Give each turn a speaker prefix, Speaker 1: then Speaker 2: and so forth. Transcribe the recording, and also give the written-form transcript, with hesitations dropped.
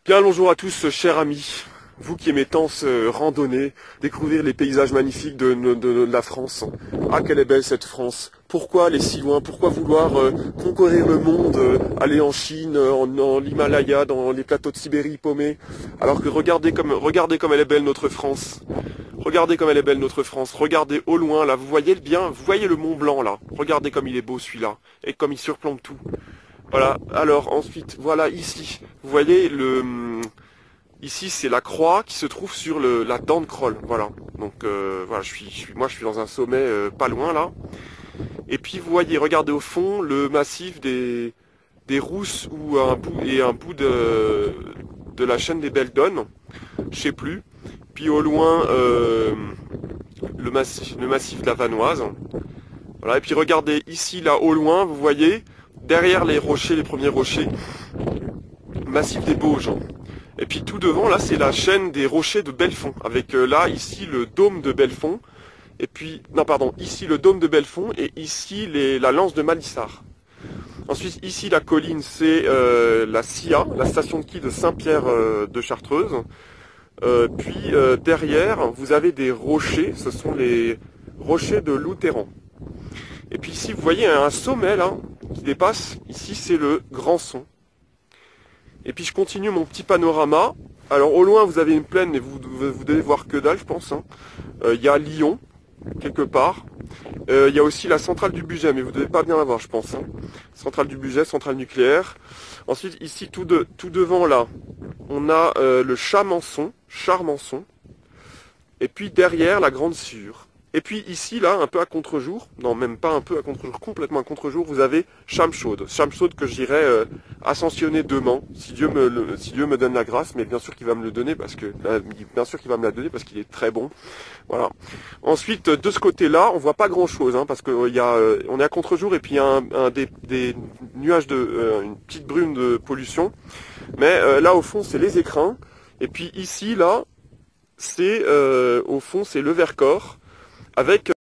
Speaker 1: Bien, bonjour à tous, chers amis. Vous qui aimez tant se randonner, découvrir les paysages magnifiques de la France. Ah, quelle est belle cette France. Pourquoi aller si loin? Pourquoi vouloir conquérir le monde, aller en Chine, en l'Himalaya, dans les plateaux de Sibérie paumés? Alors que regardez comme elle est belle notre France. Regardez comme elle est belle notre France. Regardez au loin là, vous voyez bien, vous voyez le Mont Blanc là. Regardez comme il est beau celui-là. Et comme il surplombe tout. Voilà, alors ensuite, voilà ici, vous voyez, ici c'est la croix qui se trouve sur la dent de Kroll, voilà. Donc voilà, moi je suis dans un sommet pas loin là. Et puis vous voyez, regardez au fond le massif des Rousses ou un bout de la chaîne des Belledonnes, je sais plus. Puis au loin le massif de la Vanoise. Voilà, et puis regardez ici là au loin, vous voyez. Derrière les rochers, les premiers rochers, massif des Bauges. Et puis tout devant, là, c'est la chaîne des rochers de Belfond, avec là, ici, le dôme de Belfond. Et puis, non, pardon, ici, le dôme de Belfond, et ici, la lance de Malissard. Ensuite, ici, la colline, c'est la SIA, la station de ski de Saint-Pierre de Chartreuse. Puis, derrière, vous avez des rochers, ce sont les rochers de Loutéran. Et puis ici, vous voyez un sommet, là, qui dépasse, ici c'est le Grand Son. Et puis je continue mon petit panorama. Alors au loin vous avez une plaine, mais vous devez voir que dalle je pense. Hein. Y a Lyon, quelque part. Il y a aussi la centrale du Bugey, mais vous devez pas bien la voir je pense. Hein. Centrale du Bugey, centrale nucléaire. Ensuite ici tout devant là, on a le Charmençon. Et puis derrière la Grande Sûre. Et puis ici, là, un peu à contre-jour, non même pas un peu à contre-jour, complètement à contre-jour, vous avez Chamchaude. Chamchaude que j'irai ascensionner demain, si Dieu me donne la grâce, mais bien sûr qu'il va me le donner parce que qu'il est très bon. Voilà. Ensuite, de ce côté-là, on voit pas grand-chose, hein, parce que on est à contre-jour et puis il y a des nuages une petite brume de pollution. Mais là au fond, c'est les écrins. Et puis ici, là, c'est au fond, c'est le Vercors. Avec